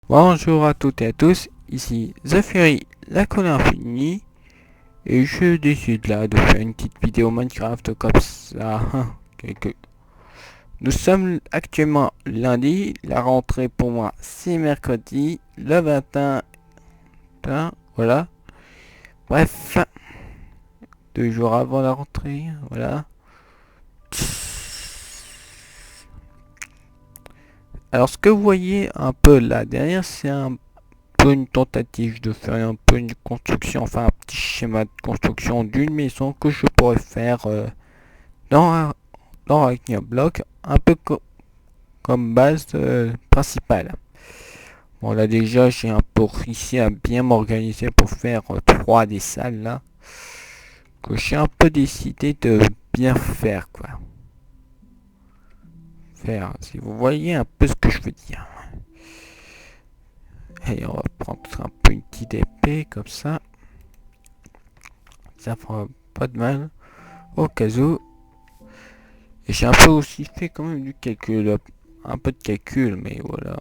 Bonjour à toutes et à tous, ici Zafiri, la colère infinie, et je décide là de faire une petite vidéo Minecraft comme ça. Nous sommes actuellement lundi, la rentrée pour moi c'est mercredi, le 21, voilà. Bref, 2 jours avant la rentrée, voilà. Alors ce que vous voyez un peu là derrière, c'est un peu une tentative de faire un peu une construction, enfin un petit schéma de construction d'une maison que je pourrais faire dans un, dans un bloc, un peu comme base principale. Bon là déjà j'ai un peu réussi à bien m'organiser pour faire 3 des salles là, que j'ai un peu décidé de bien faire quoi. Faire, si vous voyez un peu ce que je veux dire. Et on va prendre un peu une petite épée comme ça fera pas de mal au cas où. Et j'ai un peu aussi fait quand même du calcul, un peu de calcul, mais voilà.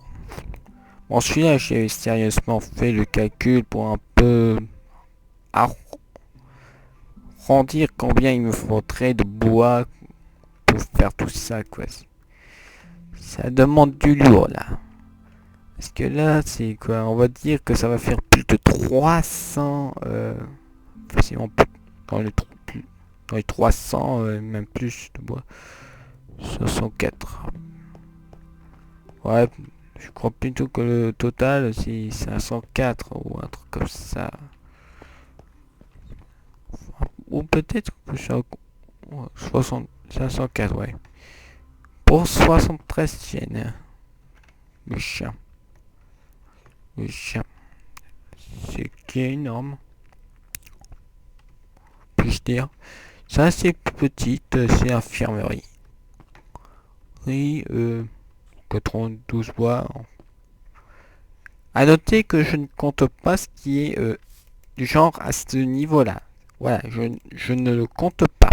Bon, celui-là, j'ai sérieusement fait le calcul pour un peu arrondir combien il me faudrait de bois pour faire tout ça, quoi. Ça demande du lourd, là. Parce que là, c'est quoi? On va dire que ça va faire plus de 300, facilement dans les, dans les 300, même plus de bois. 64. Ouais, je crois plutôt que le total c'est 504 ou un truc comme ça. Ou peut-être que c'est 60, 504, ouais. Pour 73 chaînes. Le chien. Le chien. C'est qui est énorme. Puis-je dire. Ça c'est petite, c'est infirmerie. Oui, 92 bois. À noter que je ne compte pas ce qui est du genre à ce niveau-là. Voilà, je ne le compte pas.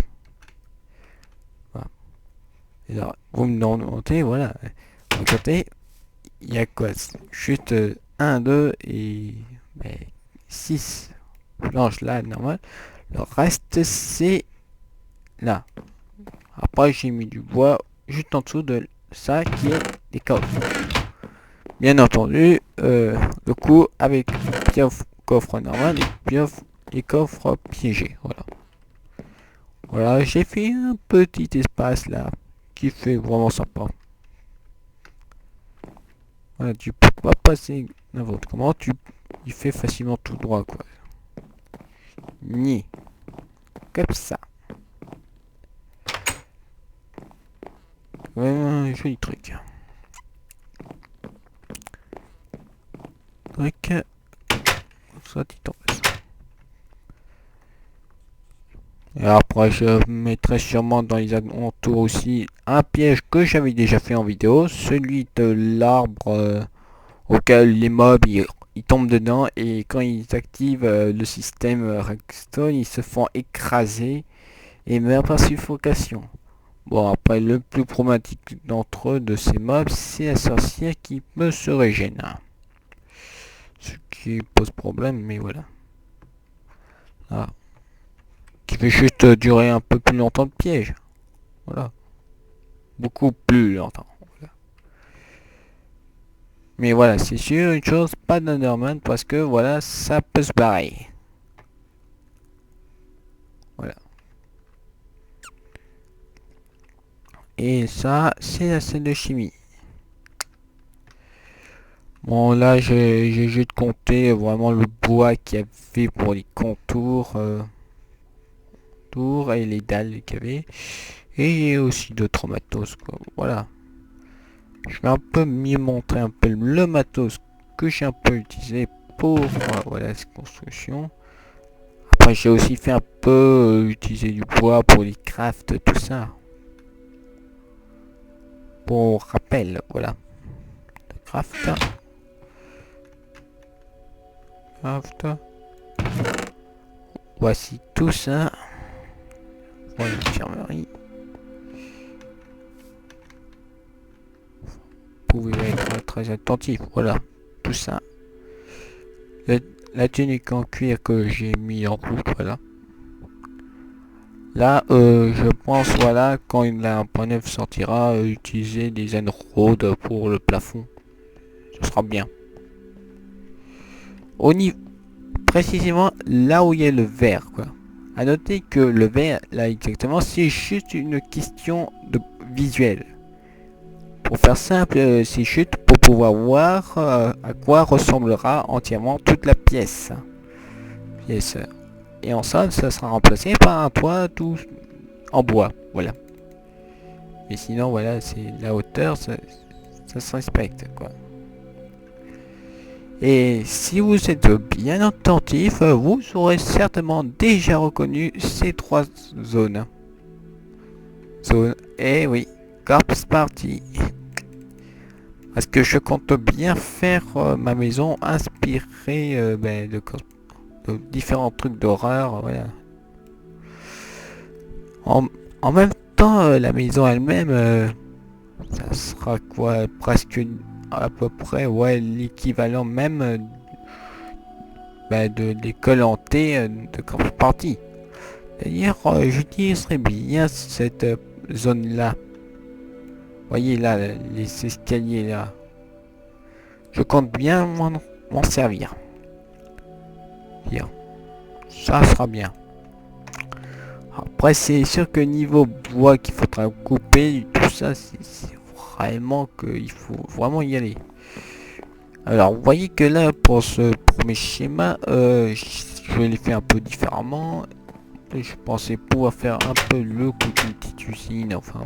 Voilà. Alors, vous me demandez, voilà. De côté, il y a quoi? Juste 1, 2 et 6 planches là, normal. Le reste, c'est là. Après, j'ai mis du bois juste en dessous de ça qui est des coffres. Bien entendu, le coup avec coffre normal et coffre piégé. Voilà. Voilà, j'ai fait un petit espace là qui fait vraiment sympa. Voilà, tu peux pas passer n'importe comment, il fait facilement tout droit quoi. Ni comme ça. Vraiment un joli truc. Truc, soit dit en passe. Et après, je mettrai sûrement dans les alentours aussi un piège que j'avais déjà fait en vidéo, celui de l'arbre auquel les mobs ils tombent dedans et quand ils activent le système Redstone, ils se font écraser et meurent par suffocation. Bon, après, le plus problématique d'entre eux, de ces mobs, c'est la sorcière qui peut se régénérer. Ce qui pose problème, mais voilà. Ah. Qui fait juste durer un peu plus longtemps le piège. Voilà. Beaucoup plus longtemps. Voilà. Mais voilà, c'est sûr, une chose, pas d'Enderman parce que voilà, ça peut se barrer. Voilà. Et ça, c'est la salle de chimie. Bon, là, j'ai juste compté vraiment le bois qu'il y avait pour les contours et les dalles qu'il y avait. Et aussi d'autres matos, quoi. Voilà. Je vais un peu mieux montrer un peu le matos que j'ai un peu utilisé pour voilà, cette construction. Après, j'ai aussi fait un peu utiliser du bois pour les crafts, tout ça. Pour rappel, voilà. Craft. Craft. Voici tout ça. Voilà, infirmerie. Vous pouvez être très attentif. Voilà. tout ça. La tunique en cuir que j'ai mis en coupe, voilà. Là, je pense, voilà, quand la 1.9 sortira, utiliser des émeraudes pour le plafond. Ce sera bien. Au niveau, précisément là où il y a le vert, quoi. À noter que le vert, là exactement, c'est juste une question de visuel. Pour faire simple, c'est juste pour pouvoir voir à quoi ressemblera entièrement toute la pièce. Et en sol, ça sera remplacé par un toit tout en bois, voilà. Mais sinon, voilà, c'est la hauteur, ça se respecte, quoi. Et si vous êtes bien attentif, vous aurez certainement déjà reconnu ces trois zones. Eh oui, Corpse Party. Parce que je compte bien faire ma maison inspirée de différents trucs d'horreur, voilà. En même temps, la maison elle-même, ça sera quoi, presque à peu près, ouais, l'équivalent même de l'école hantée de Corpse Party. D'ailleurs, j'utiliserai bien cette zone-là. Voyez là, les escaliers là. Je compte bien m'en servir. Bien. Ça sera bien. Après, c'est sûr que niveau bois qu'il faudra couper, tout ça, c'est vraiment qu'il faut vraiment y aller. Alors, vous voyez que là, pour ce premier schéma, je l'ai fait un peu différemment. Je pensais pouvoir faire un peu le coup d'une petite usine, enfin,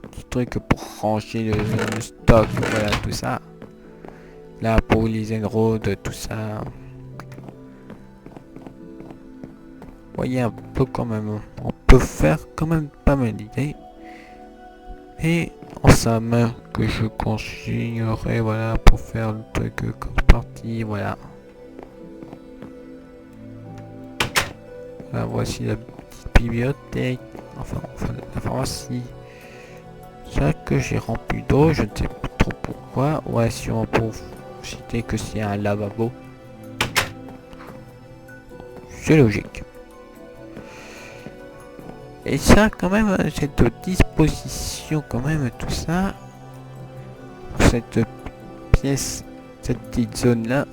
petit truc pour ranger le stock, voilà, tout ça. Là, pour les émeraudes, tout ça. Voyez un peu quand même, on peut faire quand même pas mal d'idées. Et en somme, que je continuerai, voilà, pour faire le truc comme partie, voilà. Là, voici la petite bibliothèque, enfin la pharmacie. Ça que j'ai rempli d'eau, je ne sais pas trop pourquoi. Ouais, si on peut citer que c'est un lavabo. C'est logique. Et ça, quand même, cette disposition, quand même, tout ça, cette pièce, cette petite zone-là,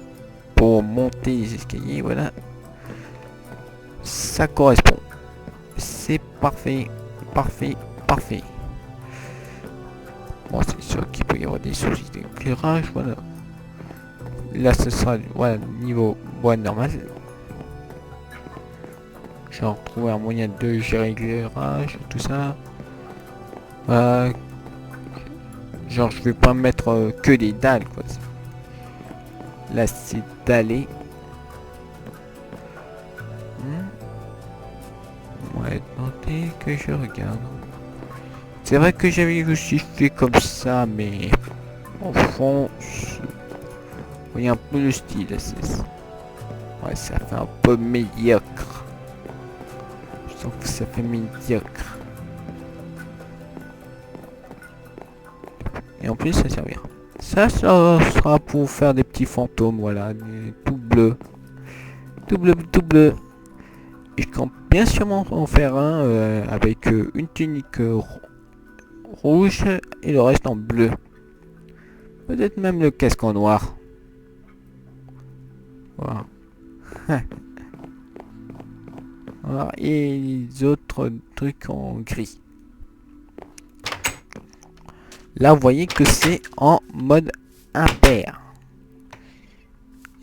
pour monter les escaliers, voilà, ça correspond. C'est parfait, parfait, parfait. Bon, c'est sûr qu'il peut y avoir des soucis d'éclairage, voilà. Là, ce sera, voilà, niveau bois normal. Genre trouver un moyen de gérer l'éclairage, tout ça. Genre je vais pas mettre que des dalles quoi. Là c'est dallé. Ouais, attendez que je regarde. C'est vrai que j'avais aussi fait comme ça, mais au fond, vous voyez un peu le style. Ouais, ça fait un peu médiocre. Je sens que ça fait médiocre. Et en plus ça servira. Ça sera pour faire des petits fantômes, voilà, tout bleu. Tout bleu, tout bleu. Et je compte bien sûrement en faire un avec une tunique rouge et le reste en bleu. Peut-être même le casque en noir. Voilà. Voilà. Et les autres trucs en gris. Là, vous voyez que c'est en mode impair.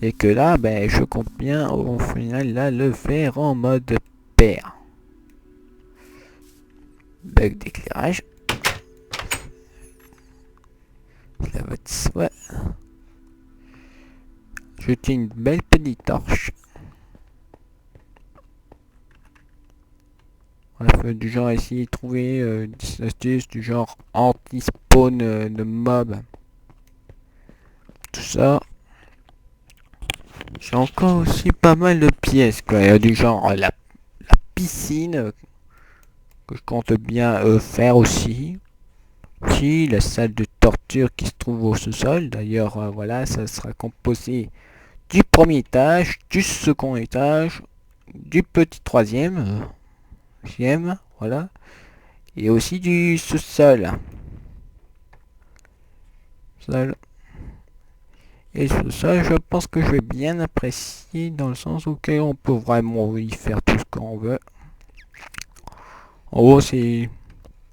Et que là, ben, je compte bien au final là le faire en mode pair. Bug d'éclairage. Ça va de soi. Je tiens une belle petite torche. Bref, du genre essayer de trouver des astuces du genre anti-spawn de mobs. Tout ça. J'ai encore aussi pas mal de pièces quoi. Il y a du genre la piscine que je compte bien faire aussi. Puis la salle de torture qui se trouve au sous-sol. D'ailleurs, voilà, ça sera composé du premier étage, du second étage, du petit troisième, voilà, et aussi du sous-sol. Et sur ça, je pense que je vais bien apprécier dans le sens auquel on peut vraiment y faire tout ce qu'on veut. En haut,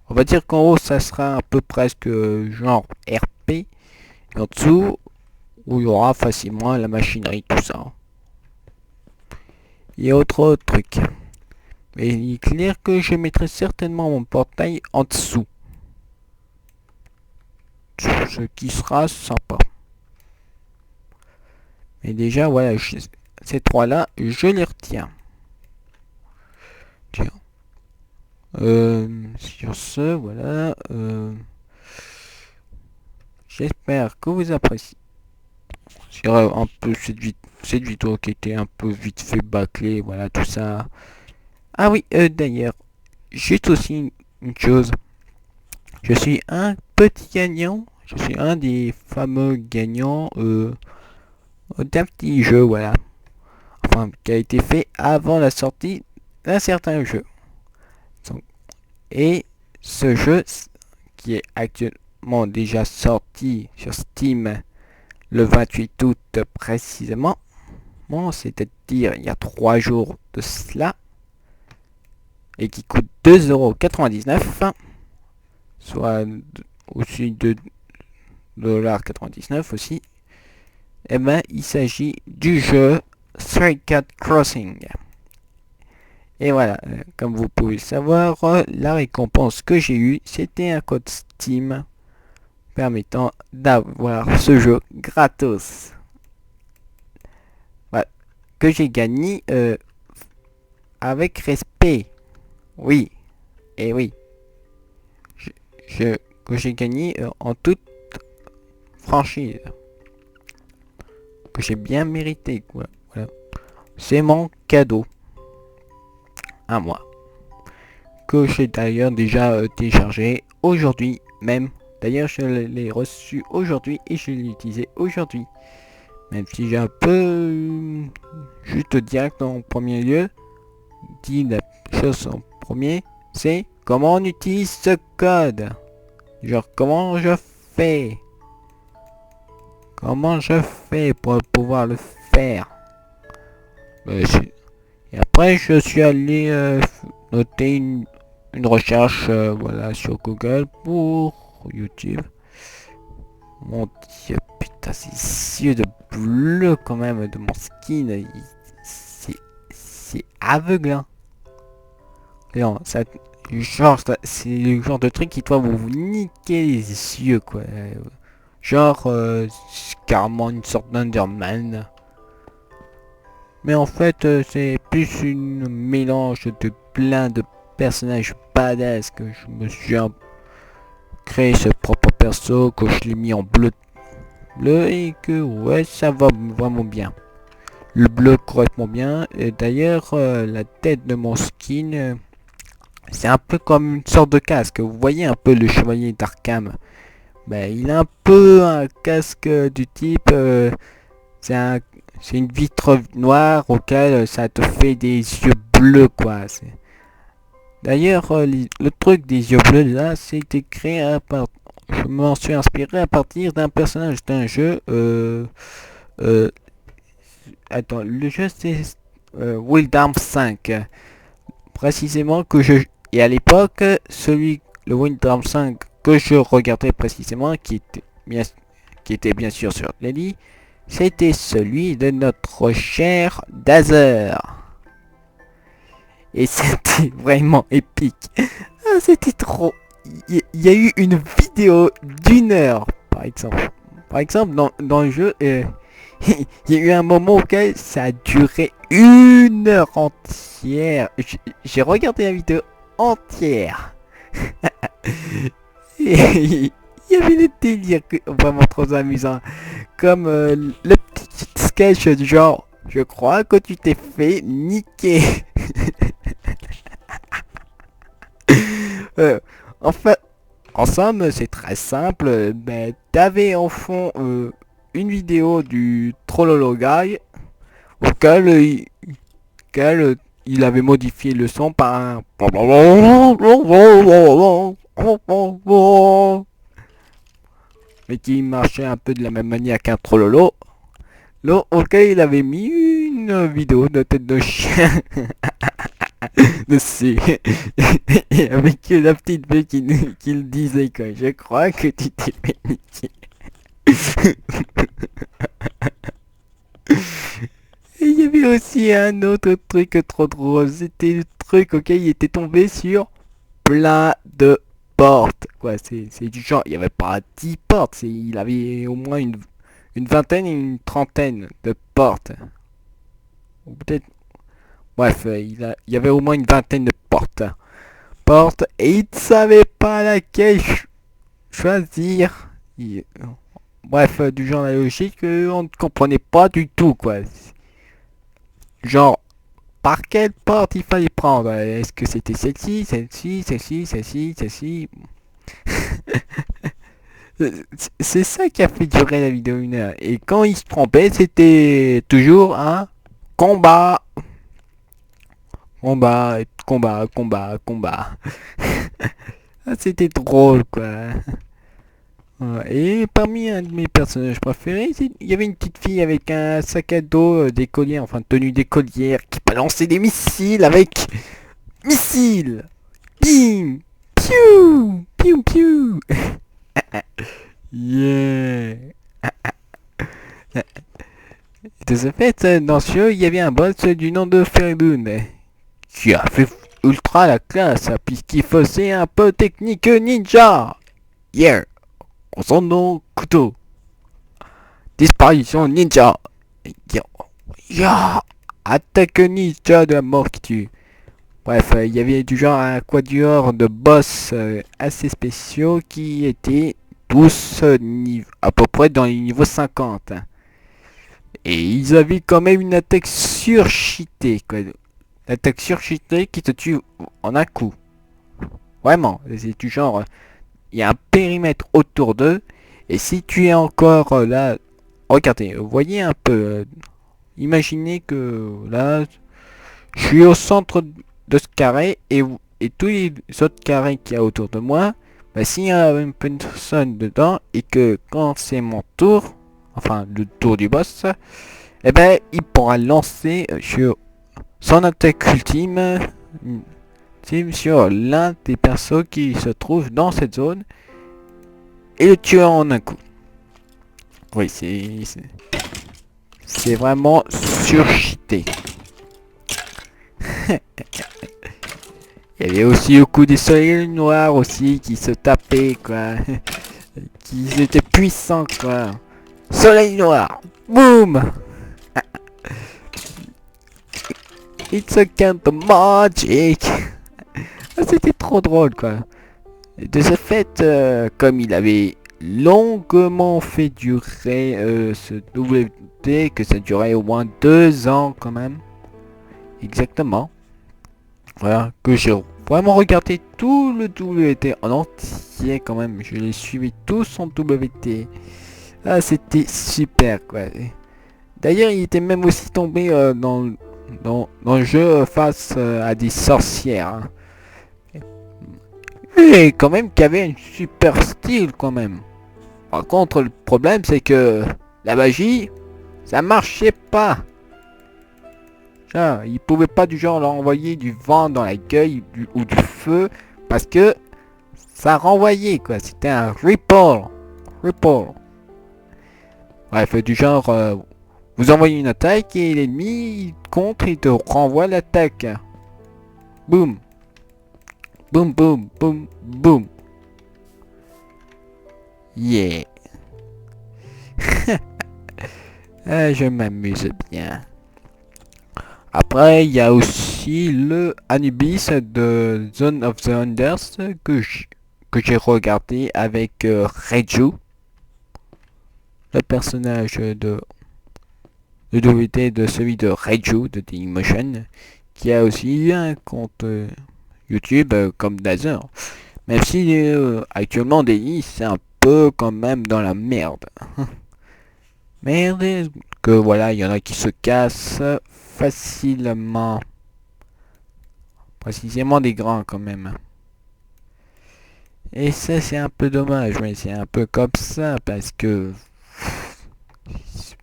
on va dire qu'en haut, ça sera un peu presque genre RP. Et en dessous, où il y aura facilement la machinerie, tout ça. Et autre truc. Mais il est clair que je mettrai certainement mon portail en dessous. Ce qui sera sympa. Mais déjà, voilà, ces trois-là, je les retiens. Tiens. Sur ce, voilà. J'espère que vous appréciez. C'est un peu cette vidéo qui était un peu vite fait bâclée, voilà, tout ça. Ah oui, d'ailleurs, juste aussi une chose. Je suis un petit gagnant. Je suis un des fameux gagnants d'un petit jeu, voilà. Enfin, qui a été fait avant la sortie d'un certain jeu. Et ce jeu, qui est actuellement déjà sorti sur Steam le 28 août précisément, bon, c'est-à-dire il y a 3 jours de cela, et qui coûte 2,99 €, soit aussi de 2,99 $ aussi, et ben il s'agit du jeu Stray Cat Crossing. Et voilà, comme vous pouvez le savoir, la récompense que j'ai eue, c'était un code Steam permettant d'avoir ce jeu gratos. Voilà, que j'ai gagné avec respect. Oui, et oui. Que j'ai gagné en toute franchise. Que j'ai bien mérité, quoi. Voilà. C'est mon cadeau à moi. Que j'ai d'ailleurs déjà téléchargé aujourd'hui même. D'ailleurs, je l'ai reçu aujourd'hui et je l'ai utilisé aujourd'hui. Même si j'ai un peu juste direct en premier lieu, dit la chose en premier, c'est comment on utilise ce code. Genre comment je fais. Comment je fais pour pouvoir le faire. Et après, je suis allé noter une recherche voilà, sur Google pour YouTube. Mon dieu, putain, ces yeux de bleu quand même de mon skin, c'est aveuglant. Non, ça, genre, c'est le genre de truc qui doit vous niquer les yeux, quoi. Genre, c'est carrément une sorte d'Underman. Mais en fait, c'est plus une mélange de plein de personnages badass que je me suis créé ce propre perso, que je l'ai mis en bleu et que ouais, ça va vraiment bien. Le bleu correspond bien. Et d'ailleurs, la tête de mon skin, c'est un peu comme une sorte de casque. Vous voyez un peu le chevalier d'Arkham. Ben, il a un peu un casque du type... c'est une vitre noire auquel ça te fait des yeux bleus, quoi. D'ailleurs, le truc des yeux bleus, là, c'était créé à part... Je m'en suis inspiré à partir d'un personnage d'un jeu. Attends, le jeu c'est Wild Arms 5. Précisément que je... Et à l'époque, le Wild Arms 5 que je regardais précisément, qui était bien sûr sur Lely, c'était celui de notre cher Dazer. Et c'était vraiment épique. Ah, c'était trop... Il y a eu une vidéo d'1 heure, par exemple. Par exemple, dans le jeu, il y a eu un moment auquel ça a duré 1 heure entière. J'ai regardé la vidéo entière. Et il y avait le délire vraiment trop amusant. Comme le petit sketch du genre, je crois que tu t'es fait niquer. En fait, En somme, c'est très simple. Ben, t'avais en fond une vidéo du Trollolo Guy auquel il avait modifié le son par un mais qui marchait un peu de la même manière qu'un Trollolo. Là, auquel il avait mis une vidéo de tête de chien dessus. Et avec la petite fille qui le disait quoi. Je crois que tu t'es fait niquer. Et il y avait aussi un autre truc trop drôle. C'était le truc auquel il était tombé sur plein de portes. Quoi, c'est du genre, il n'y avait pas 10 portes. Il avait au moins une vingtaine et une trentaine de portes. Ou peut-être. Bref, il y avait au moins une vingtaine de portes. Et il ne savait pas laquelle choisir. Bref, du genre la logique, on ne comprenait pas du tout, quoi. Genre, par quelle porte il fallait prendre? Est-ce que c'était celle-ci, celle-ci, celle-ci, celle-ci, celle-ci? C'est ça qui a fait durer la vidéo 1 heure. Et quand il se trompait, c'était toujours un combat. Combat. Ah, c'était drôle, quoi. Ouais. Et parmi un de mes personnages préférés, il y avait une petite fille avec un sac à dos d'écolier, enfin tenue d'écolière, qui balançait des missiles avec missiles. Bim, piou, piou, piou. Yeah. De ce fait, dans ce jeu, il y avait un boss du nom de Feridun qui a fait ultra la classe puisqu'il faisait un peu technique ninja. Yeah. En son nom, couteau. Disparition ninja. Ya. Attaque ninja de la mort qui tue. Bref, il y avait du genre un quatuor de boss assez spéciaux qui étaient tous à peu près dans les niveaux 50. Et ils avaient quand même une attaque surcheatée, quoi. L'attaque surcheatée qui te tue en un coup. Vraiment, c'est du genre, il y a un périmètre autour d'eux. Et si tu es encore là, regardez, voyez un peu, imaginez que là, je suis au centre de ce carré et tous les autres carrés qu'il y a autour de moi, bah, s'il y a une personne dedans et que quand c'est mon tour, enfin le tour du boss, eh ben il pourra lancer sur son attaque ultime sur l'un des persos qui se trouve dans cette zone et le tuer en un coup. Oui, c'est vraiment surcheaté. Il y avait aussi le coup des soleils noirs aussi qui se tapaient quoi. Qui étaient puissants quoi. Soleil noir. Boum. It's a kind of magic. C'était trop drôle quoi. De ce fait, comme il avait longuement fait durer ce WT, que ça durait au moins 2 ans quand même. Exactement. Voilà, que j'ai vraiment regardé tout le WT en entier quand même. Je les suivais tous en WT. Ah, c'était super quoi. D'ailleurs, il était même aussi tombé dans le jeu face à des sorcières. Hein. Et quand même qu'il y avait un super style quand même. Par contre, le problème c'est que la magie, ça marchait pas. Genre, il pouvait pas du genre leur envoyer du vent dans la gueule ou du feu parce que ça renvoyait quoi. C'était un ripple. Bref, du genre, vous envoyez une attaque et l'ennemi contre, il te renvoie l'attaque. Boum. Boum, boum, boum, boum. Yeah. Ah, je m'amuse bien. Après, il y a aussi le Anubis de Zone of the Enders que j'ai regardé avec Reiju, le personnage de WT de celui de Reiju de Dailymotion, qui a aussi eu un compte YouTube comme Dazer. Même si actuellement Daily c'est un peu quand même dans la merde. Merde, que voilà, il y en a qui se cassent facilement. Précisément des grands quand même. Et ça c'est un peu dommage, mais c'est un peu comme ça parce que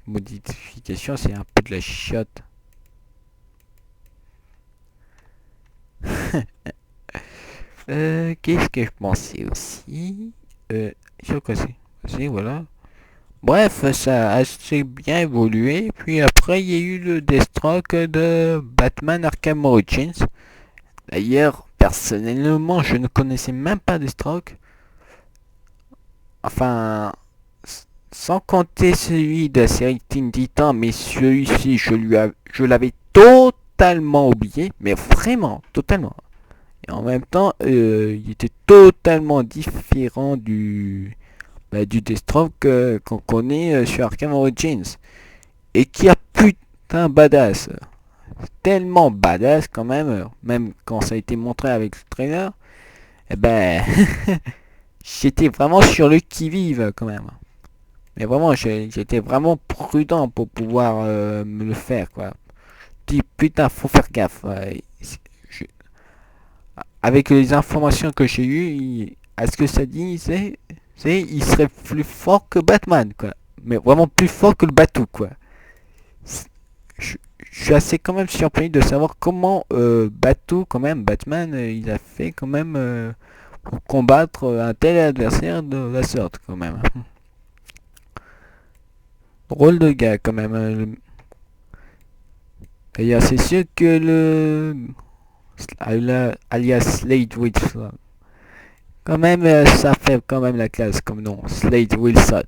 modification c'est un peu de la chiotte. Qu'est-ce que je pensais aussi sur quoi c'est, voilà. Bref, ça a assez bien évolué. Puis après, il y a eu le Deathstroke de Batman Arkham Origins. D'ailleurs, personnellement, je ne connaissais même pas Deathstroke. Enfin, sans compter celui de la série Teen Titan, mais celui-ci, je l'avais totalement oublié. Mais vraiment, totalement. Et en même temps, il était totalement différent du Deathstroke qu'on connaît sur Arkham Origins. Et qui a putain badass. Tellement badass quand même quand ça a été montré avec le trailer. Eh ben, j'étais vraiment sur le qui-vive quand même. Mais vraiment, j'étais vraiment prudent pour pouvoir me le faire quoi. Dis putain, faut faire gaffe. Je- avec les informations que j'ai eues, à ce que ça dit, il serait plus fort que Batman quoi. Mais vraiment plus fort que le Batou quoi. Je, je suis assez quand même surpris de savoir comment Batou, quand même, Batman, il a fait quand même pour combattre un tel adversaire de la sorte quand même. Drôle de gars quand même. D'ailleurs, c'est sûr que alias Slade Wilson, quand même, ça fait quand même la classe comme nom, Slade Wilson.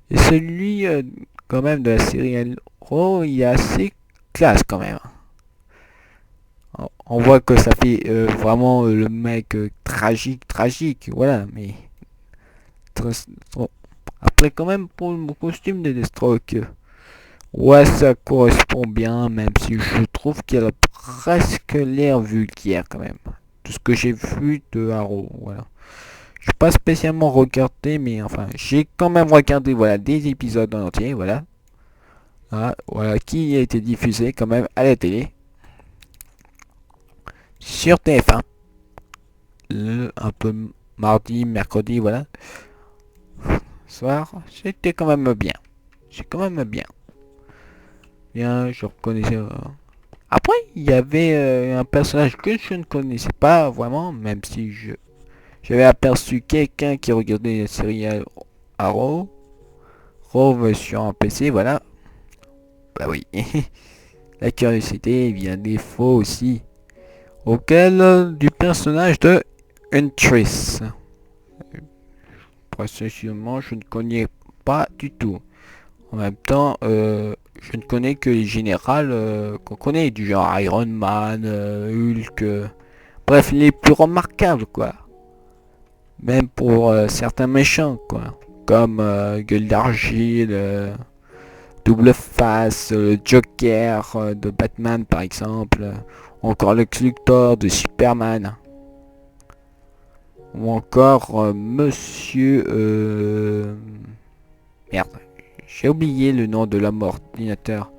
Et celui quand même de la série Arrow, il est assez classe quand même. On voit que ça fait vraiment le mec tragique, voilà, mais après quand même pour le costume de Deathstroke, ouais ça correspond bien, même si je trouve qu'il a presque l'air vulgaire quand même. Tout ce que j'ai vu de Arrow, voilà. Je pas spécialement regardé, mais enfin, j'ai quand même regardé, voilà, des épisodes en entier, voilà. Ah, voilà, qui a été diffusé quand même à la télé, sur TF1. Un peu mardi, mercredi, voilà. Soir, c'était quand même bien. C'est quand même bien. Bien, je reconnaissais. Après, il y avait un personnage que je ne connaissais pas vraiment, même si j'avais aperçu quelqu'un qui regardait la série Arrow. Rove sur un PC, voilà. Bah oui. La curiosité vient des défaut aussi. Auquel du personnage de Huntress. Précisément, je ne connais pas du tout. En même temps, je ne connais que les générales qu'on connaît, du genre Iron Man, Hulk, bref, les plus remarquables, quoi. Même pour certains méchants, quoi. Comme Gueule d'Argile, Double Face, Joker de Batman, par exemple. Encore Lex Luthor de Superman. Ou encore Monsieur... Merde. J'ai oublié le nom de l'homme ordinateur.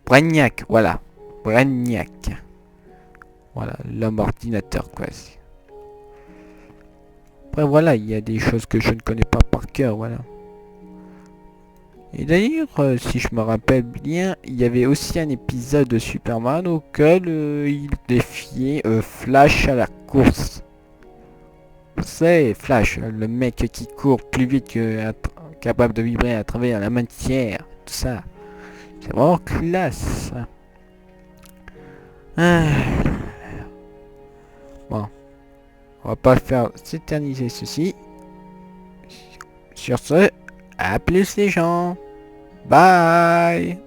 Brainiac, voilà. Brainiac. Voilà, l'homme ordinateur, quoi. Après, voilà, il y a des choses que je ne connais pas par cœur, voilà. Et d'ailleurs, si je me rappelle bien, il y avait aussi un épisode de Superman auquel il défiait Flash à la course. C'est Flash, le mec qui court plus vite que capable de vibrer à travers la matière, tout ça. C'est vraiment classe. Ah. Bon, on va pas faire s'éterniser ceci. Sur ce, à plus les gens. Bye.